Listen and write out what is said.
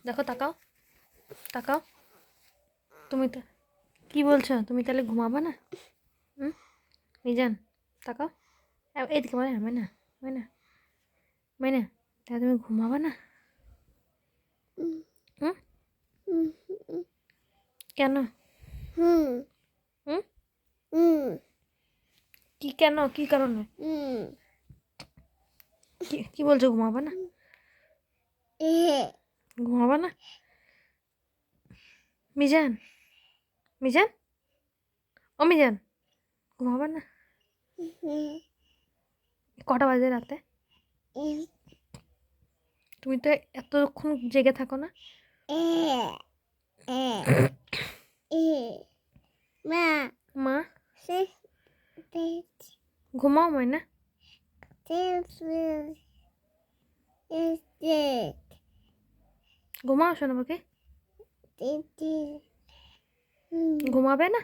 দেখো তাকাও, তাকাও। তুমি তো কি বলছো? তুমি তাহলে ঘুমাবা না? হুম, মিজান তাকাও। এইদিকে মানে মানে মানে মানে তাহলে তুমি ঘুমাবা না? হুম, কেন? হুম, কি কেন, কি কারণে? কি বলছো? ঘুমাবা না? ঘুমাবা না? মিজান, মিজান, ও মিজান, ঘুমাবা না? কটা বাজে রাতে? তুমি তো এতক্ষণ জেগে থাকো না? মা, ঘুমাও ময়না। ঘুমাও শোনো বাকি। ঘুমাবে না?